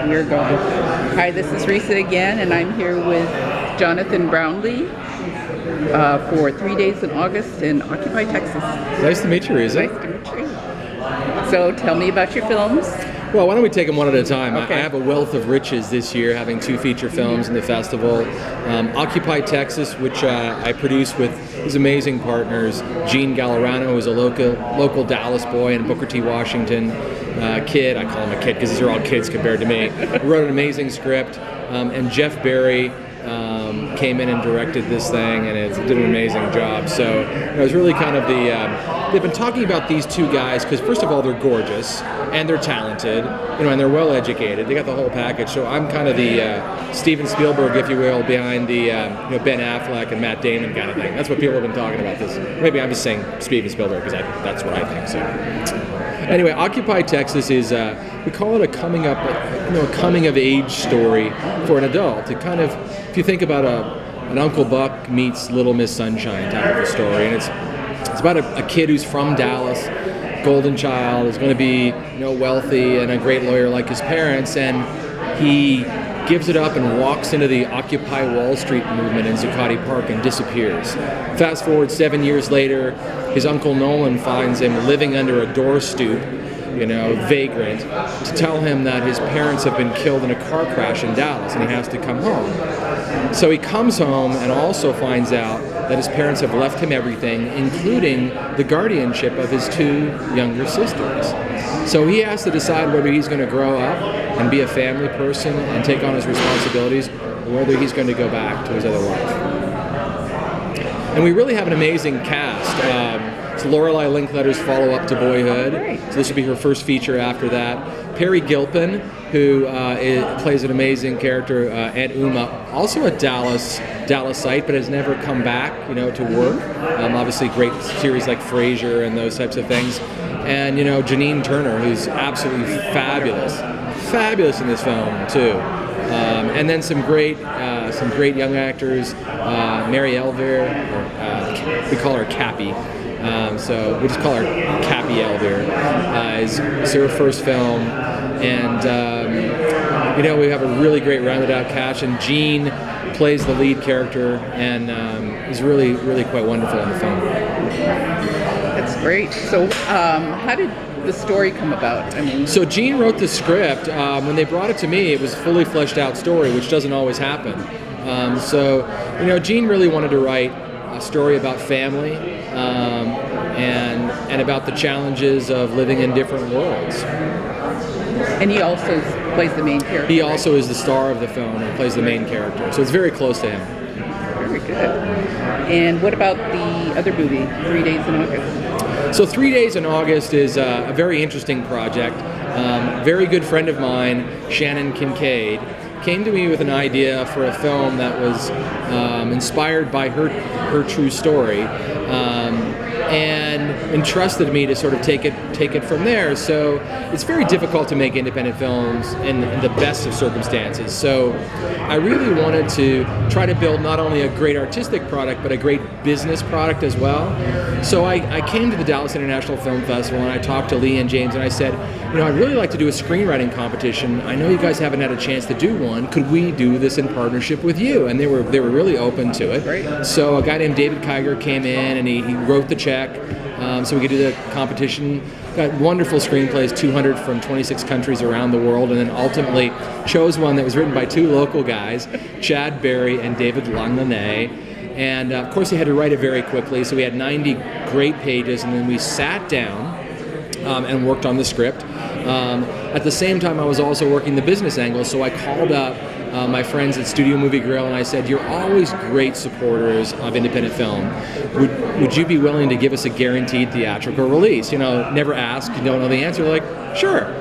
we're going. Hi, this is Risa again, and I'm here with Johnathan Brownlee for 3 days in August in Occupy, Texas. Nice to meet you, Risa. Nice to meet you. So tell me about your films. Well, why don't we take them one at a time? Okay. I have a wealth of riches this year, having 2 feature films in the festival. Occupy Texas, which I produce with these amazing partners. Gene Gallerano, who's a local Dallas boy, and Booker T. Washington kid. I call him a kid because these are all kids compared to me. He wrote an amazing script. And Jeff Barry came in and directed this thing, and it did an amazing job. So it was really kind of they've been talking about these 2 guys because first of all, they're gorgeous and they're talented, and they're well educated. They got the whole package. So I'm kind of the Steven Spielberg, if you will, behind the Ben Affleck and Matt Damon kind of thing. That's what people have been talking about this. Maybe I'm just saying Steven Spielberg because that's what I think. So anyway, Occupy Texas is we call it a coming of age story for an adult. It kind of, if you think about an Uncle Buck meets Little Miss Sunshine type of a story, and it's about a kid who's from Dallas, golden child, is going to be wealthy and a great lawyer like his parents, and he gives it up and walks into the Occupy Wall Street movement in Zuccotti Park and disappears. Fast forward 7 years later, his uncle Nolan finds him living under a door stoop, vagrant, to tell him that his parents have been killed in a car crash in Dallas and he has to come home. So he comes home and also finds out that his parents have left him everything, including the guardianship of his 2 younger sisters. So he has to decide whether he's going to grow up and be a family person and take on his responsibilities, or whether he's going to go back to his other life. And we really have an amazing cast. So Lorelei Linkletter's follow-up to Boyhood. So this will be her first feature after that. Perry Gilpin, who plays an amazing character, Aunt Uma, also a Dallasite, but has never come back, to work. Obviously, great series like Frasier and those types of things. And Janine Turner, who's absolutely fabulous in this film too. And then some great young actors. Mary Elvire, we call her Cappy. So we just call her Cappy Elvire. It's her first film, and we have a really great rounded out cast. And Gene plays the lead character, and is really, really quite wonderful in the film. That's great. So how did the story come about? So Gene wrote the script. When they brought it to me, it was a fully fleshed out story, which doesn't always happen. Gene really wanted to write a story about family and about the challenges of living in different worlds. And he also plays the main character. He also is the star of the film and plays the main character, so it's very close to him. Very good. And what about the other movie, 3 Days in August? So 3 Days in August is a very interesting project. Very good friend of mine, Shannon Kincaid, came to me with an idea for a film that was inspired by her true story, and entrusted me to sort of take it from there. So it's very difficult to make independent films in the best of circumstances. So I really wanted to try to build not only a great artistic product, but a great business product as well. So I came to the Dallas International Film Festival and I talked to Lee and James and I said, I'd really like to do a screenwriting competition. I know you guys haven't had a chance to do one. Could we do this in partnership with you? And they were really open to it. Great. So a guy named David Kiger came in and he wrote the check so we could do the competition. Got wonderful screenplays, 200 from 26 countries around the world, and then ultimately chose one that was written by 2 local guys, Chad Berry and David Langlanay. And of course, they had to write it very quickly, so we had 90 great pages, and then we sat down and worked on the script. At the same time, I was also working the business angle, so I called up my friends at Studio Movie Grill, and I said, you're always great supporters of independent film. Would you be willing to give us a guaranteed theatrical release? Never ask, you don't know the answer. They're like, sure.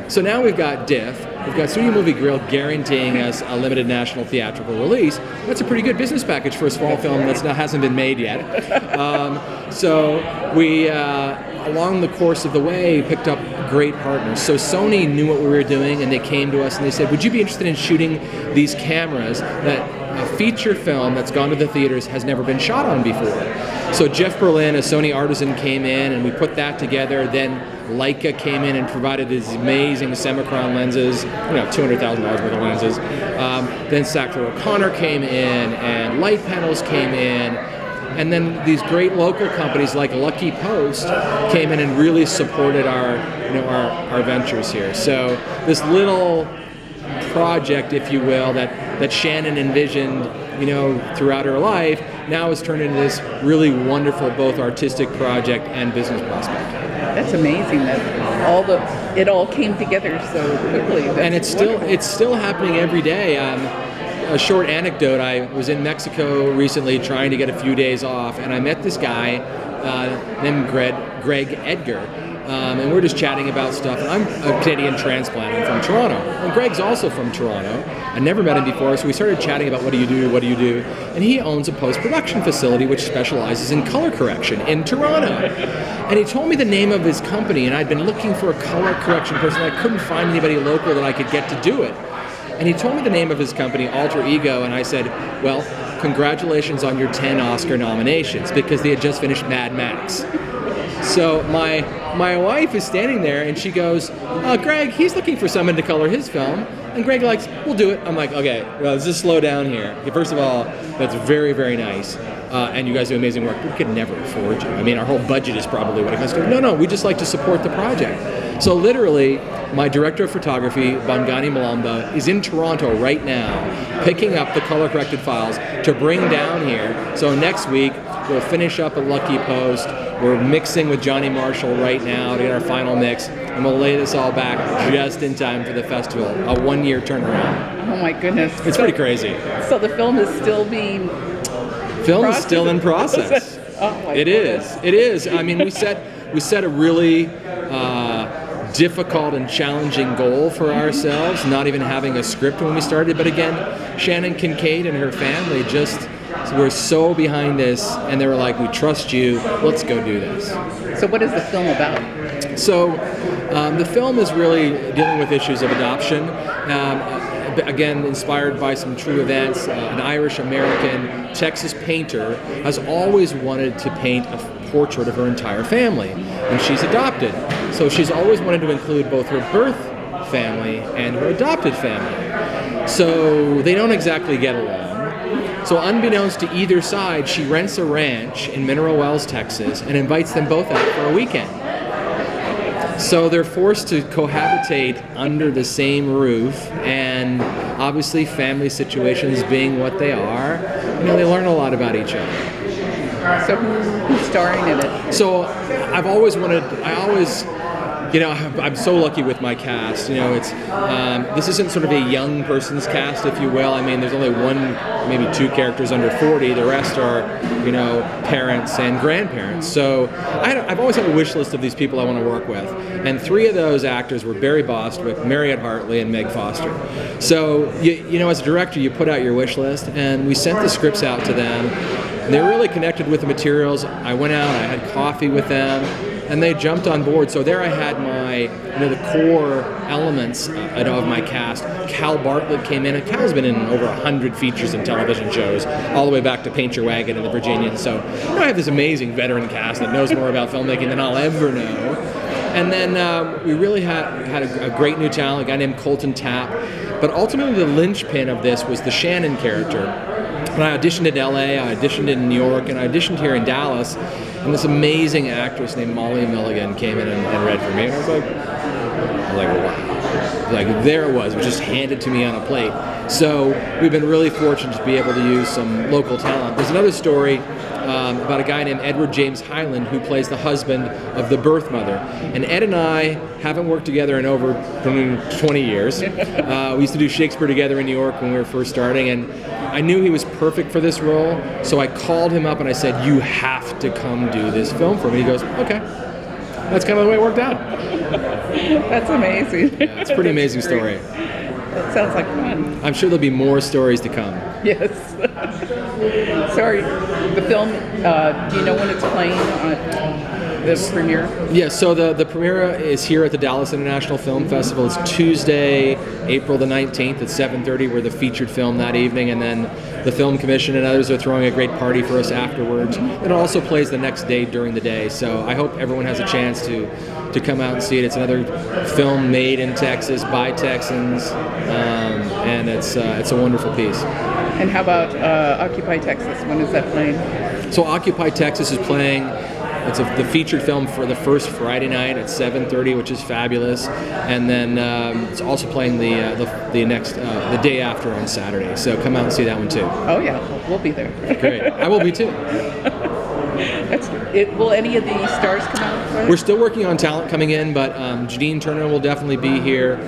So now we've got DIF, we've got Studio Movie Grill guaranteeing us a limited national theatrical release. That's a pretty good business package for a small film that hasn't been made yet. So we, along the course of the way, picked up great partners. So Sony knew what we were doing, and they came to us and they said, would you be interested in shooting these cameras that a feature film that's gone to the theaters has never been shot on before? So Jeff Berlin, a Sony artisan, came in and we put that together. Then Leica came in and provided these amazing Semicron lenses, $200,000 worth of lenses. Then Sackler O'Connor came in, and light panels came in. And then these great local companies like Lucky Post came in and really supported our ventures here. So this little project, if you will, that Shannon envisioned, throughout her life, now has turned into this really wonderful both artistic project and business prospect. That's amazing that it all came together so quickly. And it's still happening every day. A short anecdote, I was in Mexico recently trying to get a few days off, and I met this guy named Greg Edgar, and we're just chatting about stuff. And I'm a Canadian transplant. I'm from Toronto, and Greg's also from Toronto. I never met him before, so we started chatting about what do you do, and he owns a post-production facility which specializes in color correction in Toronto. And he told me the name of his company, and I'd been looking for a color correction person. I couldn't find anybody local that I could get to do it. And he told me the name of his company, Alter Ego, and I said, well, congratulations on your 10 Oscar nominations, because they had just finished Mad Max. So my wife is standing there, and she goes, Greg, he's looking for someone to color his film. And Greg likes, we'll do it. I'm like, okay, well, let's just slow down here. Okay, first of all, that's very, very nice. And you guys do amazing work. We could never afford you. I mean, our whole budget is probably what it costs to. No, we just like to support the project. So literally, my director of photography, Bongani Malamba, is in Toronto right now, picking up the color-corrected files to bring down here. So next week, we'll finish up at Lucky Post. We're mixing with Johnny Marshall right now to get our final mix, and we'll lay this all back just in time for the festival, a one-year turnaround. Oh my goodness. It's pretty crazy. So the film is still being... Film is still in process. Oh my It goodness. is. It is. I mean, we set a really difficult and challenging goal for ourselves, not even having a script when we started. But again, Shannon Kincaid and her family just were so behind this, and they were like, we trust you, let's go do this. So what is the film about? So the film is really dealing with issues of adoption. Again, inspired by some true events. An Irish-American Texas painter has always wanted to paint a portrait of her entire family, and she's adopted. So she's always wanted to include both her birth family and her adopted family. So they don't exactly get along. So unbeknownst to either side, she rents a ranch in Mineral Wells, Texas, and invites them both out for a weekend. So they're forced to cohabitate under the same roof, and obviously family situations being what they are, they learn a lot about each other. So who's starring in it? So I'm so lucky with my cast. This isn't sort of a young person's cast, if you will. I mean, there's only one, maybe two characters under 40. The rest are, parents and grandparents. So I've always had a wish list of these people I want to work with. And three of those actors were Barry Bostwick, Mariette Hartley, and Meg Foster. So, as a director, you put out your wish list, and we sent the scripts out to them. And they really connected with the materials. I went out, I had coffee with them, and they jumped on board. So there I had my, the core elements of my cast. Cal Bartlett came in, and Cal's been in over 100 features and television shows, all the way back to Paint Your Wagon and The Virginians. So I have this amazing veteran cast that knows more about filmmaking than I'll ever know. And then we really had a great new talent, a guy named Colton Tapp. But ultimately the linchpin of this was the Shannon character. And I auditioned in LA, I auditioned in New York, and I auditioned here in Dallas. And this amazing actress named Molly Milligan came in and read for me. And I was like, wow. Like, there it was just handed to me on a plate. So we've been really fortunate to be able to use some local talent. There's another story about a guy named Edward James Hyland who plays the husband of the birth mother. And Ed and I haven't worked together in over 20 years. We used to do Shakespeare together in New York when we were first starting, and I knew he was perfect for this role, so I called him up and I said, you have to come do this film for me. He goes, okay. That's kind of the way it worked out. That's amazing. Yeah, it's a pretty amazing story. That sounds like fun. I'm sure there'll be more stories to come. Yes. Sorry, the film, do you know when it's playing on the premiere? Yeah, so the premiere is here at the Dallas International Film Festival. It's Tuesday, April the 19th at 7:30. We're the featured film that evening, and then the film commission and others are throwing a great party for us afterwards. It also plays the next day during the day, so I hope everyone has a chance to come out and see it. It's another film made in Texas by Texans, and it's a wonderful piece. And how about Occupy Texas? When is that playing? So Occupy Texas is playing. It's the featured film for the first Friday night at 7:30, which is fabulous, and then it's also playing the day after on Saturday. So come out and see that one too. Oh yeah, we'll be there. Great, I will be too. That's it. Will any of the stars come out for it? We're still working on talent coming in, but Janine Turner will definitely be here.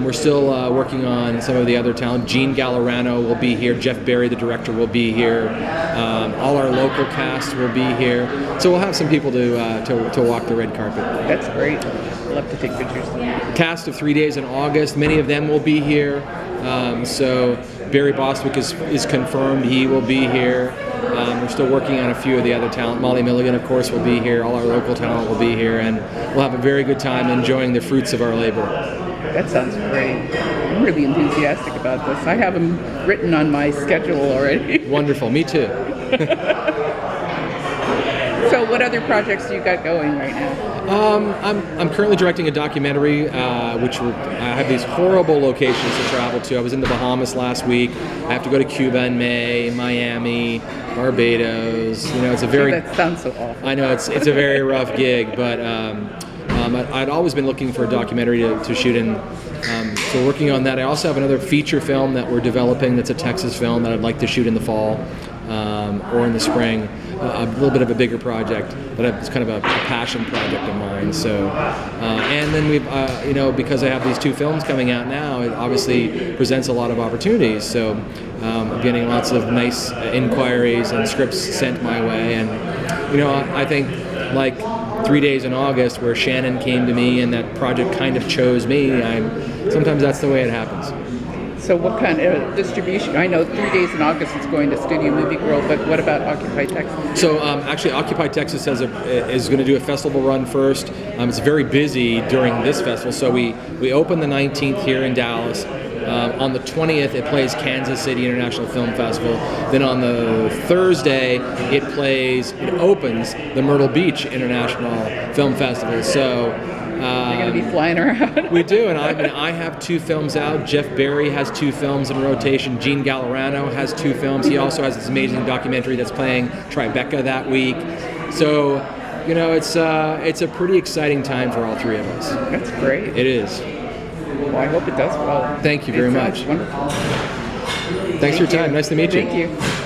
We're still working on some of the other talent. Gene Gallerano will be here. Jeff Berry, the director, will be here. All our local cast will be here. So we'll have some people to walk the red carpet. That's great. I'd love to take pictures. Cast of 3 days in August. Many of them will be here. So Barry Bostwick is confirmed. He will be here. We're still working on a few of the other talent. Molly Milligan, of course, will be here. All our local talent will be here, and we'll have a very good time enjoying the fruits of our labor. That sounds great. I'm really enthusiastic about this. I have them written on my schedule already. Wonderful. Me too. So what other projects do you got going right now? I'm currently directing a documentary, I have these horrible locations to travel to. I was in the Bahamas last week. I have to go to Cuba in May, Miami, Barbados. It's a very... That sounds so awful. I know, it's a very rough gig, but I'd always been looking for a documentary to shoot in. So working on that. I also have another feature film that we're developing that's a Texas film that I'd like to shoot in the fall or in the spring. A little bit of a bigger project, but it's kind of a passion project of mine. So, and then we've, because I have these two films coming out now, it obviously presents a lot of opportunities. So, I'm getting lots of nice inquiries and scripts sent my way, and I think like 3 days in August, where Shannon came to me and that project kind of chose me. Sometimes that's the way it happens. So what kind of distribution? I know 3 days in August it's going to Studio Movie World, but what about Occupy Texas? So actually Occupy Texas is going to do a festival run first. It's very busy during this festival. So we open the 19th here in Dallas. On the 20th it plays Kansas City International Film Festival. Then on the Thursday it opens the Myrtle Beach International Film Festival. So you're going to be flying around. We do, and I have 2 films out. Jeff Berry has 2 films in rotation. Gene Gallerano has 2 films. He also has this amazing documentary that's playing Tribeca that week. So, it's a pretty exciting time for all 3 of us. That's great. It is. Well, I hope it does well. Thank you very much. Wonderful. Thanks for your time. Nice to meet you. Thank you.